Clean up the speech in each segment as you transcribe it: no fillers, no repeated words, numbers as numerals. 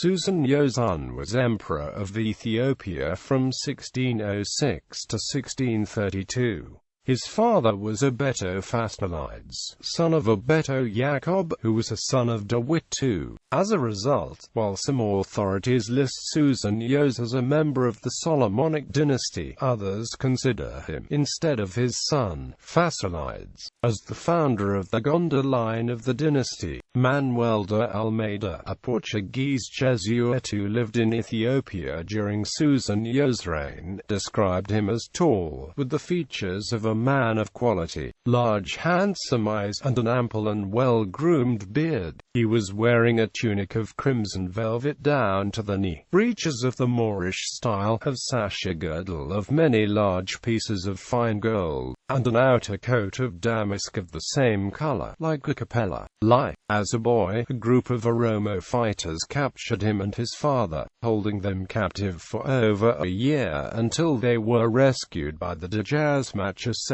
Susenyos I was Emperor of Ethiopia from 1606 to 1632. His father was Abeto Fasilides, son of Abeto Yakob, who was a son of Dawit II. As a result, while some authorities list Susenyos as a member of the Solomonic dynasty, others consider him, instead of his son, Fasilides, as the founder of the Gondar line of the dynasty. Manuel de Almeida, a Portuguese Jesuit who lived in Ethiopia during Susenyos' reign, described him as tall, with the features of a man of quality, large handsome eyes, and an ample and well-groomed beard. He was wearing a tunic of crimson velvet down to the knee, breeches of the Moorish style, a sash, a girdle of many large pieces of fine gold, and an outer coat of damask of the same color, like a capella. As a boy, a group of Oromo fighters captured him and his father, holding them captive for over a year until they were rescued by the Dawit II.As.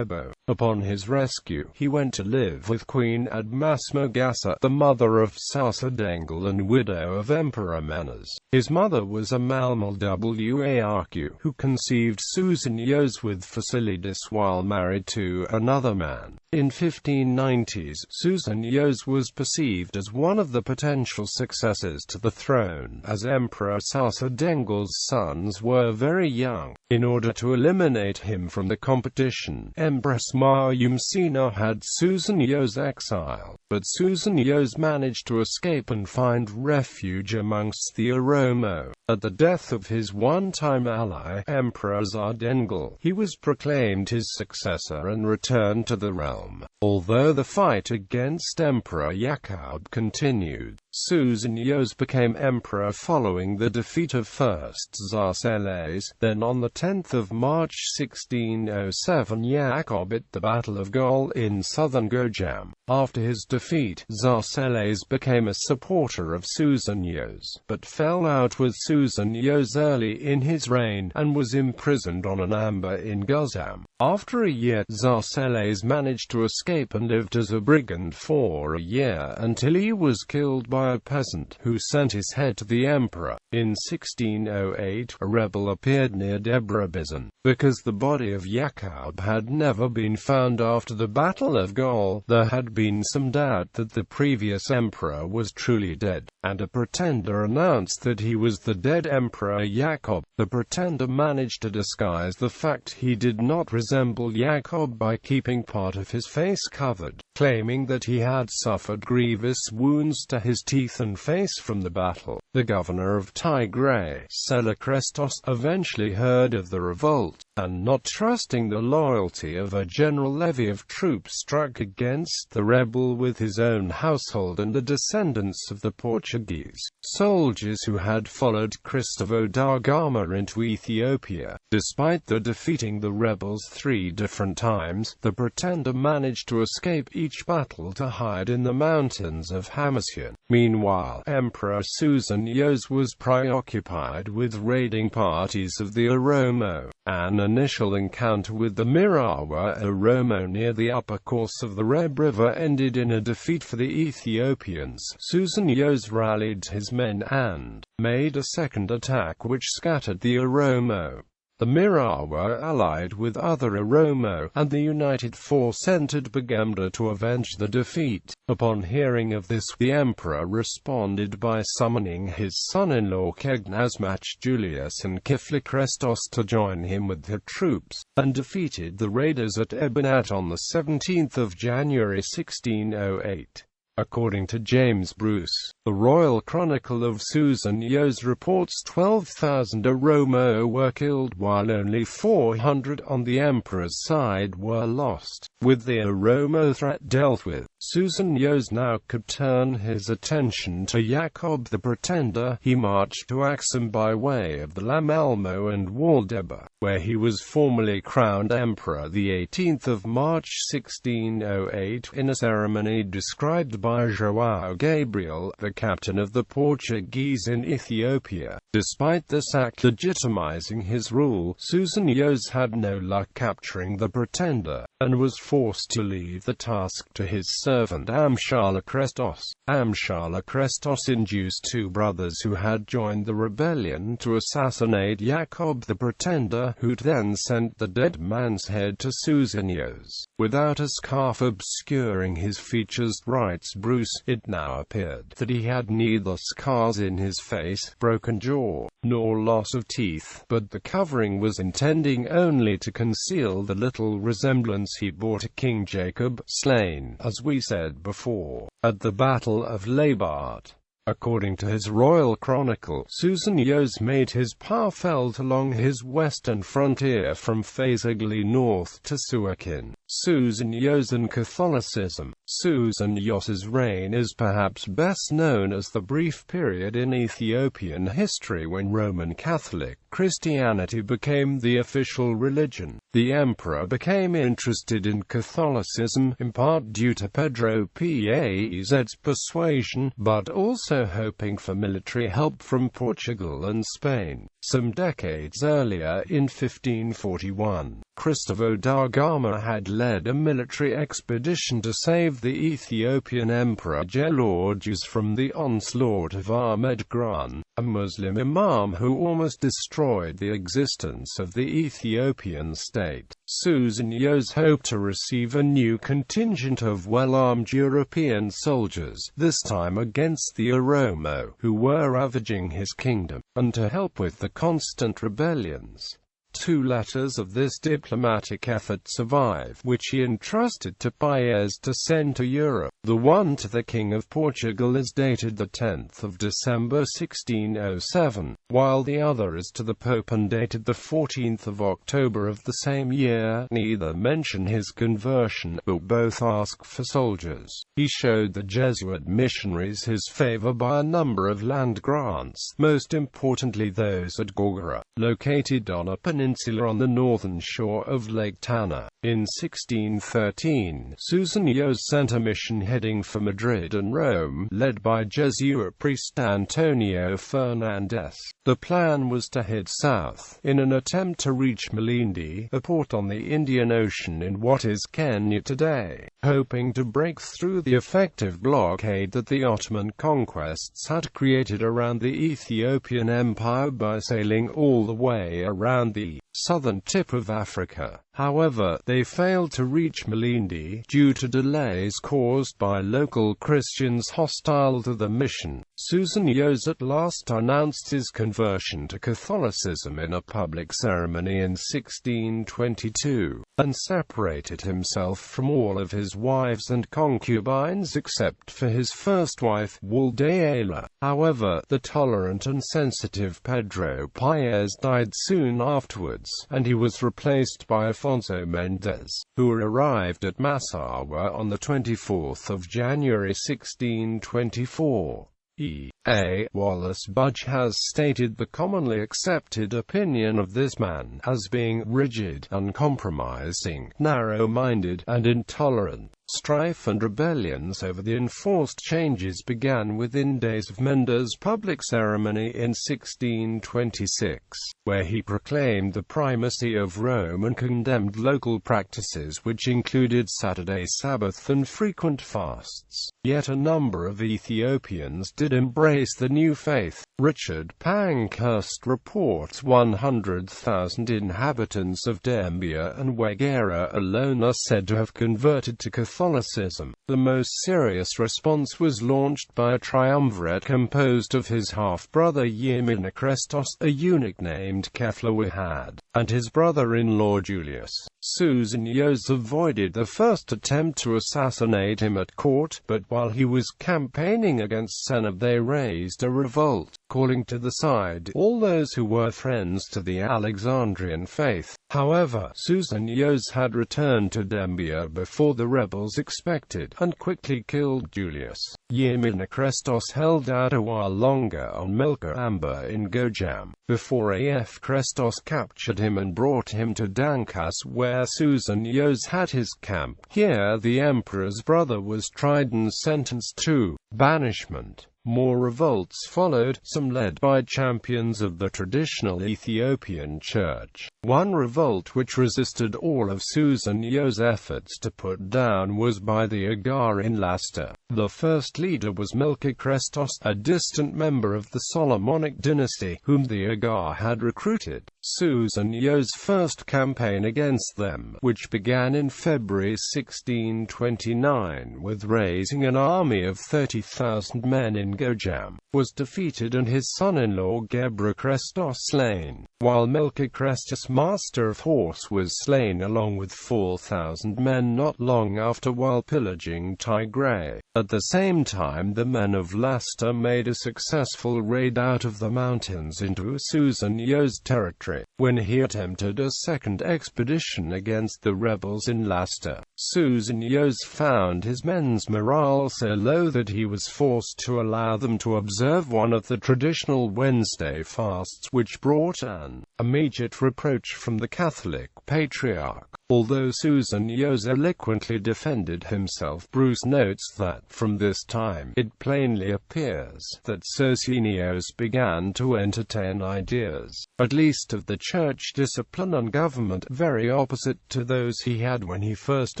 Upon his rescue, he went to live with Queen Admasmogassa, the mother of Susenyos and widow of Emperor Manas. His mother was Manuel de Almeida, who conceived Susenyos with Fasilides while married to another man. In 1590s, Susenyos was perceived as one of the potential successors to the throne, as Emperor Susenyos' sons were very young. In order to eliminate him from the competition, Empress Sina had Susenyos exiled, but Susenyos managed to escape and find refuge amongst the Oromo. At the death of his one-time ally, Emperor Susenyos, he was proclaimed his successor and returned to the realm. Although the fight against Emperor Yakob continued, Susenyos became emperor following the defeat of first Fasilides, then on the 10th of March 1607 Yakob at the Battle of Gol in southern Gojam. After his defeat, Fasilides became a supporter of Susenyos, but fell out with Susenyos early in his reign, and was imprisoned on an amber in Gojam. After a year, Fasilides managed to escape and lived as a brigand for a year until he was killed by a peasant, who sent his head to the emperor. In 1608, a rebel appeared near Debrecen. Because the body of Yakob had never been found after the Battle of Gol, there had been some doubt that the previous emperor was truly dead, and a pretender announced that he was the dead Emperor Yakob. The pretender managed to disguise the fact he did not resemble Yakob by keeping part of his face covered, claiming that he had suffered grievous wounds to his teeth and face from the battle. The governor of Tigray, Seleucrestos, eventually heard of the revolt, and not trusting the loyalty of a general levy of troops, struck against the rebel with his own household and the descendants of the Portuguese soldiers who had followed Christopher da Gama into Ethiopia. Despite defeating the rebels 3 different times, the pretender managed to escape each battle to hide in the mountains of Hamasien. Meanwhile, Emperor Susenyos was preoccupied with raiding parties of the Oromo. An initial encounter with the Mirawa Oromo near the upper course of the Reb River ended in a defeat for the Ethiopians. Susenyos rallied his men and made a second attack which scattered the Oromo. The Mirawa allied with other Oromo, and the united force entered Baganda to avenge the defeat. Upon hearing of this, the emperor responded by summoning his son-in-law Hgetnet Julius and Kiflikrestos to join him with their troops, and defeated the raiders at Hgetnet on 17 January 1608. According to James Bruce, the Royal Chronicle of Susenyos reports 12,000 Oromo were killed while only 400 on the emperor's side were lost. With the Oromo threat dealt with, Susenyos now could turn his attention to Yakob the pretender. He marched to Axum by way of the Lamelmo and Waldeba, where he was formally crowned emperor the 18th of March 1608 in a ceremony described by João Gabriel, the captain of the Portuguese in Ethiopia. Despite this act legitimizing his rule, Susenyos had no luck capturing the pretender, and was forced to leave the task to his servant Amshalakrestos. Amshalakrestos induced two brothers who had joined the rebellion to assassinate Yakob the pretender, who then sent the dead man's head to Susenyos. Without a scarf obscuring his features, writes Bruce, it now appeared that he had neither scars in his face, broken jaw, nor loss of teeth, but the covering was intending only to conceal the little resemblance he bore to King Jacob, slain, as we said before, at the Battle of Labat. According to his royal chronicle, Susenyos made his power felt along his western frontier from Fasilides north to Suakin. Susenyos and Catholicism. Susenyos's reign is perhaps best known as the brief period in Ethiopian history when Roman Catholic Christianity became the official religion. The emperor became interested in Catholicism, in part due to Abeto Fasilides' persuasion, but also hoping for military help from Portugal and Spain. Some decades earlier, in 1541, Christopher da Gama had led a military expedition to save the Ethiopian Emperor Gelawdjus from the onslaught of Ahmed Gran, a Muslim imam who almost destroyed the existence of the Ethiopian state. Susenyos hoped to receive a new contingent of well-armed European soldiers, this time against the Oromo, who were ravaging his kingdom, and to help with the constant rebellions. Two letters of this diplomatic effort survive, which he entrusted to Paez to send to Europe. The one to the King of Portugal is dated the 10th of December 1607, while the other is to the Pope and dated the 14th of October of the same year. Neither mention his conversion, but both ask for soldiers. He showed the Jesuit missionaries his favor by a number of land grants, most importantly those at Gondar, located on a peninsula on the northern shore of Lake Tana. In 1613, Susenyos sent a mission heading for Madrid and Rome, led by Jesuit priest Antonio Fernandez. The plan was to head south, in an attempt to reach Malindi, a port on the Indian Ocean in what is Kenya today, hoping to break through the effective blockade that the Ottoman conquests had created around the Ethiopian Empire by sailing all the way around the southern tip of Africa. However, they failed to reach Malindi, due to delays caused by local Christians hostile to the mission. Susenyos at last announced his conversion to Catholicism in a public ceremony in 1622, and separated himself from all of his wives and concubines except for his first wife, Waldeela. However, the tolerant and sensitive Pedro Paez died soon afterwards, and he was replaced by Afonso Mendes, who arrived at Massawa on the 24th of January 1624. E.A. Wallace Budge has stated the commonly accepted opinion of this man as being rigid, uncompromising, narrow-minded, and intolerant. Strife and rebellions over the enforced changes began within days of Mendes' public ceremony in 1626, where he proclaimed the primacy of Rome and condemned local practices which included Saturday Sabbath and frequent fasts. Yet a number of Ethiopians did embrace the new faith. Richard Pankhurst reports 100,000 inhabitants of Dembia and Wegera alone are said to have converted to Catholicism. The most serious response was launched by a triumvirate composed of his half-brother Yeminakrestos, a eunuch named Keflawihad, and his brother-in-law Julius. Susenyos avoided the first attempt to assassinate him at court, but while he was campaigning against Sennacherib they raised a revolt, calling to the side all those who were friends to the Alexandrian faith. However, Susenyos had returned to Dembiur before the rebels expected, and quickly killed Julius. Yermonokrestos held out a while longer on Melka Amba in Gojam, before A.F. Krestos captured him and brought him to Dankas, where Susenyos had his camp. Here the emperor's brother was tried and sentenced to banishment. More revolts followed, some led by champions of the traditional Ethiopian church. One revolt which resisted all of Susenyos' efforts to put down was by the Agar in Lasta. The first leader was Melkokrestos, a distant member of the Solomonic dynasty, whom the Agar had recruited. Susenyos' first campaign against them, which began in February 1629 with raising an army of 30,000 men in Gojam, was defeated and his son-in-law Gebrekrestos slain, while Melkokrestos, master of horse, was slain along with 4,000 men not long after while pillaging Tigray. At the same time, the men of Lasta made a successful raid out of the mountains into Susenyos' territory. When he attempted a second expedition against the rebels in Lasta, Susenyos found his men's morale so low that he was forced to allow them to observe one of the traditional Wednesday fasts, which brought an immediate reproach from the Catholic Patriarch. Although Susenyos eloquently defended himself, Bruce notes that, from this time, it plainly appears that Susenyos began to entertain ideas, at least of the church discipline and government, very opposite to those he had when he first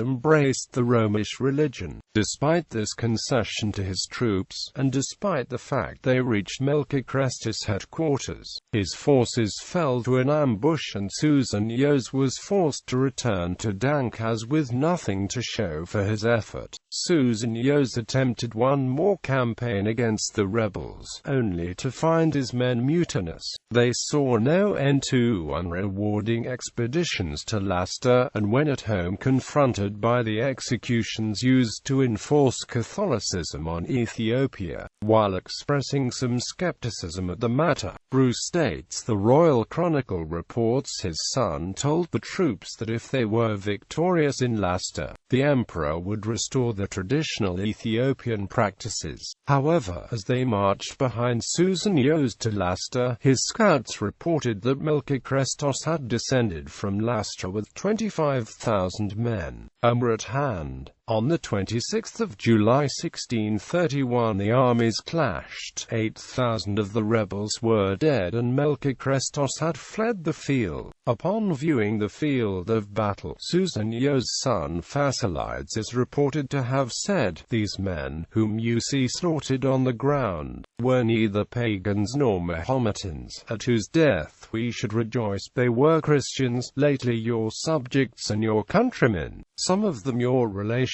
embraced the Romish religion. Despite this concession to his troops, and despite the fact they reached Melkokrestos' headquarters, his forces fell to an ambush and Susenyos was forced to return to Dankas with nothing to show for his effort. Susenyos attempted one more campaign against the rebels, only to find his men mutinous. They saw no end to unrewarding expeditions to Lasta, and when at home confronted by the executions used to enforce Catholicism on Ethiopia. While expressing some skepticism at the matter, Bruce states the Royal Chronicle reports his son told the troops that if they were victorious in Lasta, the emperor would restore the traditional Ethiopian practices. However, as they marched behind Susenyos to Lasta, his scouts reported that Melkokrestos had descended from Lasta with 25,000 men, and were at hand. On the 26th of July 1631 the armies clashed. 8,000 of the rebels were dead and Melkokrestos had fled the field. Upon viewing the field of battle, Susenyos' son Fasilides is reported to have said, "These men, whom you see slaughtered on the ground, were neither pagans nor Mahometans, at whose death we should rejoice. They were Christians, lately your subjects and your countrymen, some of them your relations.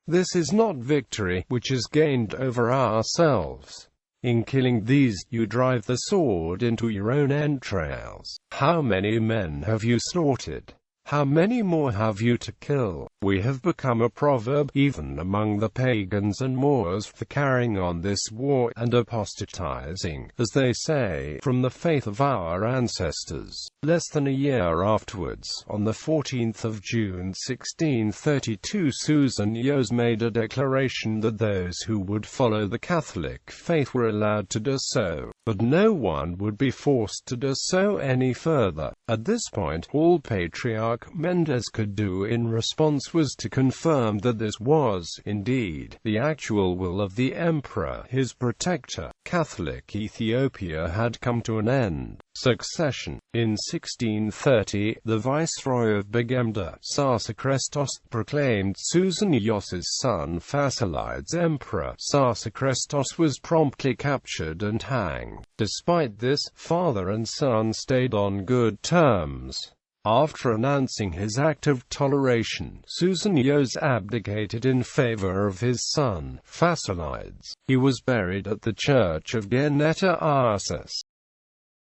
This is not victory, which is gained over ourselves. In killing these, you drive the sword into your own entrails. How many men have you slaughtered? How many more have you to kill? We have become a proverb, even among the pagans and Moors, for carrying on this war, and apostatizing, as they say, from the faith of our ancestors." Less than a year afterwards, on the 14th of June 1632, Susenyos made a declaration that those who would follow the Catholic faith were allowed to do so, but no one would be forced to do so any further. At this point, all Patriarch Mendes could do in response was to confirm that this was, indeed, the actual will of the emperor, his protector. Catholic Ethiopia had come to an end. Succession. In 1630, the viceroy of Begemder, Sarsikrestos, proclaimed Susenyos' son Fasilides emperor. Sarsikrestos was promptly captured and hanged. Despite this, father and son stayed on good terms. After announcing his act of toleration, Susenyos abdicated in favor of his son, Fasilides. He was buried at the church of Hgetnet.